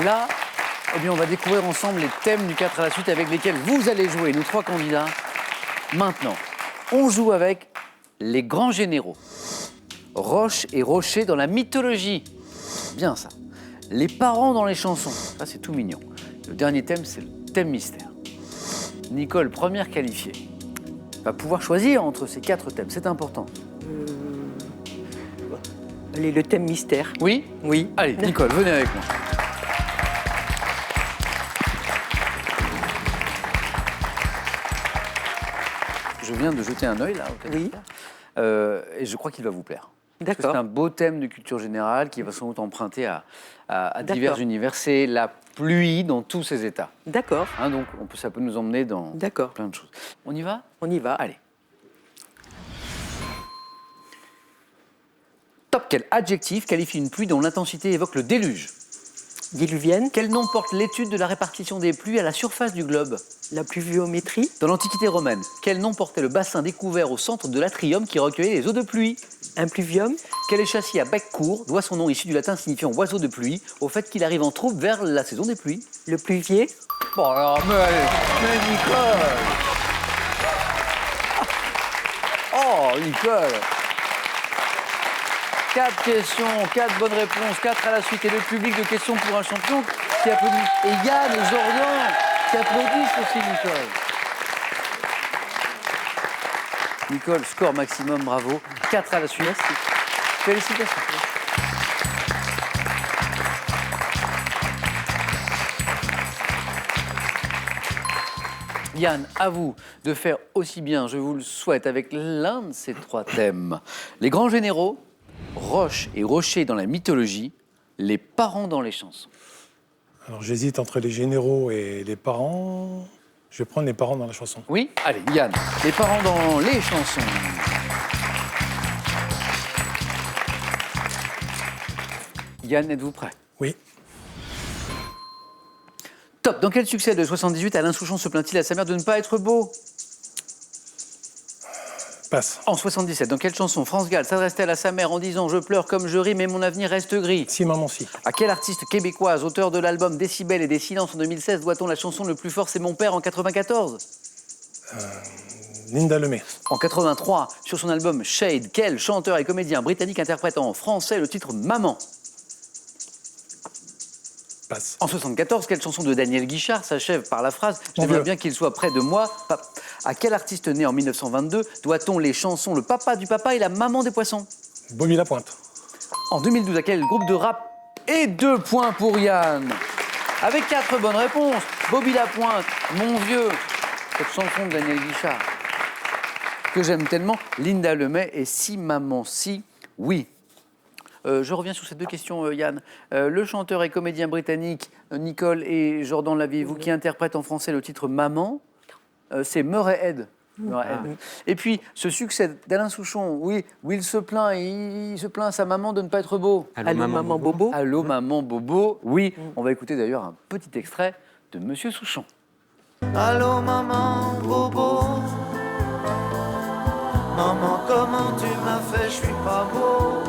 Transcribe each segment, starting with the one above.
Là, eh bien, on va découvrir ensemble les thèmes du 4 à la suite avec lesquels vous allez jouer, nous 3 candidats. Maintenant, on joue avec les grands généraux. Roche et rocher dans la mythologie. Bien ça. Les parents dans les chansons. Ça, c'est tout mignon. Le dernier thème, c'est le thème mystère. Nicole, première qualifiée, va pouvoir choisir entre ces 4 thèmes. C'est important. Allez, le thème mystère. Oui? Oui. Allez, Nicole, venez avec moi. Je viens de jeter un œil là au thème Oui. mystère. Et je crois qu'il va vous plaire. Parce que D'accord. c'est un beau thème de culture générale qui va sans doute emprunter à divers D'accord. univers. C'est la pluie dans tous ses états. D'accord. Hein, donc ça peut nous emmener dans D'accord. plein de choses. On y va? On y va. Allez. Top, quel adjectif qualifie une pluie dont l'intensité évoque le déluge? Diluvienne. Quel nom porte l'étude de la répartition des pluies à la surface du globe? La pluviométrie. Dans l'Antiquité romaine, quel nom portait le bassin découvert au centre de l'atrium qui recueillait les eaux de pluie? Un pluvium. Quel échassier à bec court doit son nom issu du latin signifiant oiseau de pluie au fait qu'il arrive en troupe vers la saison des pluies? Le pluvier. Bon alors, mais Nicole! Oh, Nicole! 4 questions, 4 bonnes réponses, 4 à la suite. Et le public de questions pour un champion qui applaudit. Et Yann et Jordan qui applaudissent aussi, Nicole. Nicole, score maximum, bravo. 4 à la suite. Merci. Félicitations. Yann, à vous de faire aussi bien, je vous le souhaite, avec l'un de ces 3 thèmes. Les grands généraux, roche et rocher dans la mythologie, les parents dans les chansons. Alors j'hésite entre les généraux et les parents. Je vais prendre les parents dans la chanson. Oui? Allez, Yann, les parents dans les chansons. Yann, êtes-vous prêt? Oui. Top. Dans quel succès de 78 Alain Souchon se plaint-il à sa mère de ne pas être beau? Passe. En 77, dans quelle chanson France Gall s'adresse-t-elle à sa mère en disant « Je pleure comme je ris, mais mon avenir reste gris » Si, maman, si. À quelle artiste québécoise, auteur de l'album Décibels et des Silences en 2016, doit-on la chanson Le plus fort c'est mon père en 94? Linda Lemay. En 83, sur son album Shade, quel chanteur et comédien britannique interprète en français le titre Maman? Passe. En 74, quelle chanson de Daniel Guichard s'achève par la phrase « Mon J'aimerais vieux. bien qu'il soit près de moi ». À quel artiste né en 1922 doit-on les chansons Le papa du papa et la maman des poissons? Bobby Lapointe. En 2012, à quel groupe de rap? Et 2 points pour Yann. Avec 4 bonnes réponses. Bobby Lapointe, Mon vieux, cette chanson de Daniel Guichard que j'aime tellement. Linda Lemay et Si maman si, oui. Je reviens sur ces 2 questions, Yann. Le chanteur et comédien britannique Nicole et Jordan Laviez-vous qui interprètent en français le titre Maman, c'est Murray Head. Et puis, ce succès d'Alain Souchon, oui, où il se plaint à sa maman de ne pas être beau. Allô, maman Bobo. Allô, maman Bobo. Oui, on va écouter d'ailleurs un petit extrait de Monsieur Souchon. Allô maman bobo, maman comment tu m'as fait, je suis pas beau.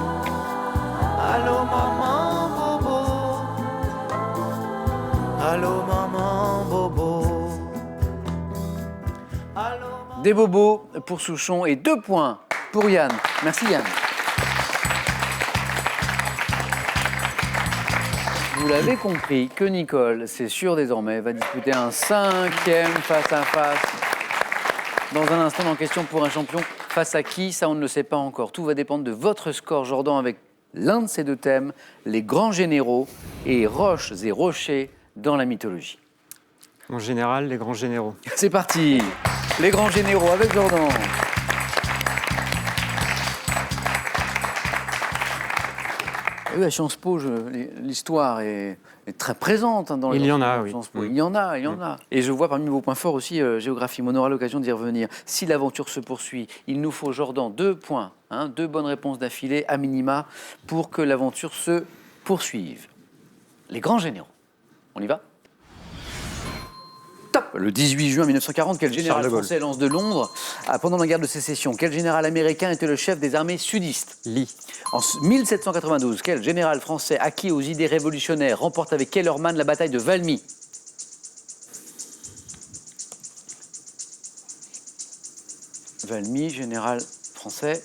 Allô maman bobo, allô maman bobo. Allô, maman... Des bobos pour Souchon et 2 points pour Yann. Merci Yann. Vous l'avez compris que Nicole, c'est sûr désormais, va disputer un 5e face-à-face. Dans un instant, en question pour un champion, face à qui, ça on ne le sait pas encore. Tout va dépendre de votre score, Jordan, avec l'un de ces 2 thèmes, les grands généraux et roches et rochers dans la mythologie. En général, les grands généraux. C'est parti, les grands généraux avec Jordan. Oui, à Sciences Po, l'histoire est très présente dans les Il y en enseignements a, de oui. Sciences Po. Il y en a. Et je vois parmi vos points forts aussi géographie. On aura l'occasion d'y revenir. Si l'aventure se poursuit, il nous faut, Jordan, 2 points, 2 bonnes réponses d'affilée, à minima, pour que l'aventure se poursuive. Les grands généraux. On y va? Top. Le 18 juin 1940, quel général Charles de Gaulle. français lance de Londres pendant la guerre de sécession? Quel général américain était le chef des armées sudistes? Lee. En 1792, quel général français acquis aux idées révolutionnaires remporte avec Kellerman la bataille de Valmy? Valmy, général français.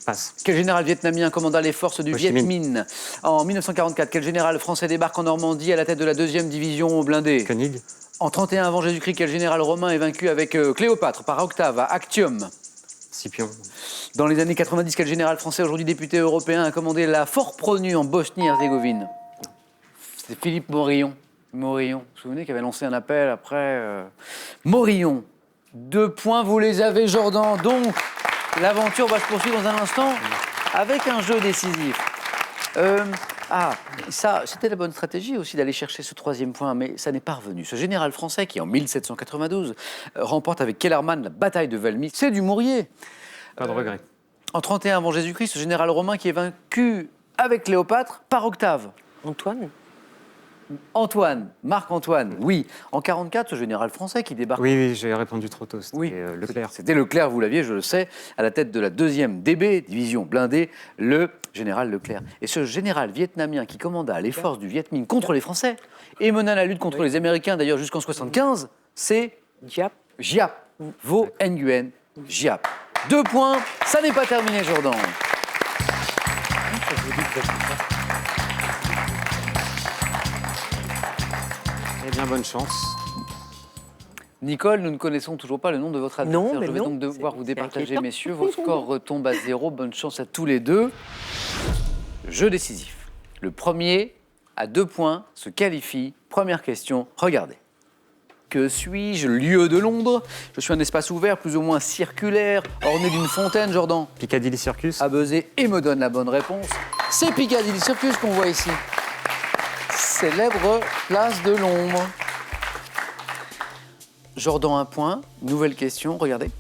Passe. Quel général vietnamien commanda les forces du Ho Chi Viet Minh. Minh? En 1944, quel général français débarque en Normandie à la tête de la 2e division blindée? Koenig. En 31 avant Jésus-Christ, quel général romain est vaincu avec Cléopâtre par Octave à Actium? Scipion. Dans les années 90, quel général français, aujourd'hui député européen, a commandé la Fort Pronu en Bosnie-Herzégovine? C'est Philippe Morillon. Morillon, vous vous souvenez, qui avait lancé un appel après Morillon. 2 points, vous les avez, Jordan. Donc, l'aventure va se poursuivre dans un instant avec un jeu décisif. Ça, c'était la bonne stratégie aussi d'aller chercher ce 3e point, mais ça n'est pas revenu. Ce général français qui, en 1792, remporte avec Kellerman la bataille de Valmy, c'est du Mourier. Pas de regret. En 31 avant Jésus-Christ, ce général romain qui est vaincu avec Cléopâtre par Octave. Antoine. Antoine, Marc-Antoine, oui. En 44, ce général français qui débarque. Oui, j'ai répondu trop tôt. C'était Oui, Leclerc. C'était Leclerc, vous l'aviez, je le sais, à la tête de la 2e DB, division blindée, le général Leclerc. Et ce général vietnamien qui commanda les forces du Viet Minh contre les Français et mena la lutte contre les Américains, d'ailleurs jusqu'en 75, c'est Diap. Giap. Vo Nguyen Giap. 2 points, ça n'est pas terminé, Jordan. Eh bien, bonne chance. Nicole, nous ne connaissons toujours pas le nom de votre adversaire. Non, mais Je vais non, donc devoir vous c'est départager, inquiétant. messieurs. Votre score retombe à 0. Bonne chance à tous les deux. Jeu décisif. Le premier, à 2 points, se qualifie. Première question, regardez. Que suis-je? Lieu de Londres. Je suis un espace ouvert, plus ou moins circulaire, orné d'une fontaine, Jordan. Piccadilly Circus. A buzzer et me donne la bonne réponse. C'est Piccadilly Circus qu'on voit ici. Célèbre place de l'ombre. Jordan, 1 point. Nouvelle question, regardez.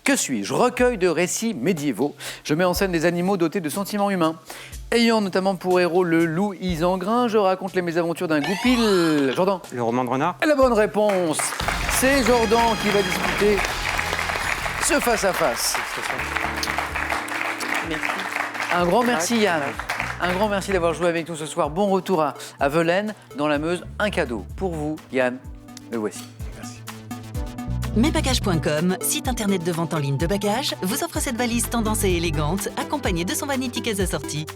Que suis-je? Recueil de récits médiévaux. Je mets en scène des animaux dotés de sentiments humains. Ayant notamment pour héros le loup Isengrin, je raconte les mésaventures d'un goupil. Jordan. Le roman de Renard. La bonne réponse. C'est Jordan qui va disputer ce face-à-face. Merci. Un grand merci Yann. Un grand merci d'avoir joué avec nous ce soir. Bon retour à Velaine, dans la Meuse. Un cadeau pour vous, Yann. Le voici. Mesbagages.com, site internet de vente en ligne de bagages, vous offre cette valise tendance et élégante, accompagnée de son vanity case assorti.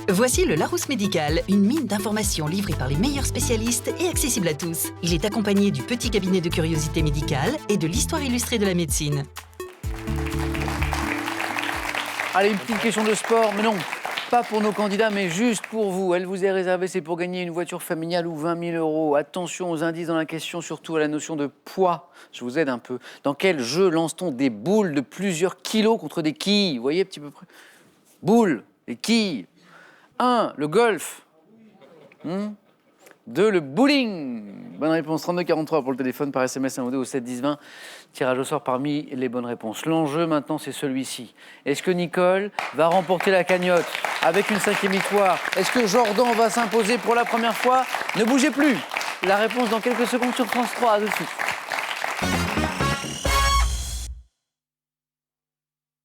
Voici le Larousse Médical, une mine d'informations livrée par les meilleurs spécialistes et accessible à tous. Il est accompagné du petit cabinet de curiosité médicale et de l'histoire illustrée de la médecine. Allez, une petite question de sport, mais non, pas pour nos candidats, mais juste pour vous. Elle vous est réservée, c'est pour gagner une voiture familiale ou 20 000 euros. Attention aux indices dans la question, surtout à la notion de poids. Je vous aide un peu. Dans quel jeu lance-t-on des boules de plusieurs kilos contre des quilles? Vous voyez, un petit peu près. Boules, et quilles. 1, le golf. 2, le bowling. Bonne réponse, 32-43 pour le téléphone, par SMS, un ou deux au 7-10-20. Tirage au sort parmi les bonnes réponses. L'enjeu maintenant, c'est celui-ci. Est-ce que Nicole va remporter la cagnotte avec une 5e victoire? Est-ce que Jordan va s'imposer pour la première fois? Ne bougez plus. La réponse dans quelques secondes sur France 3. À tout de suite.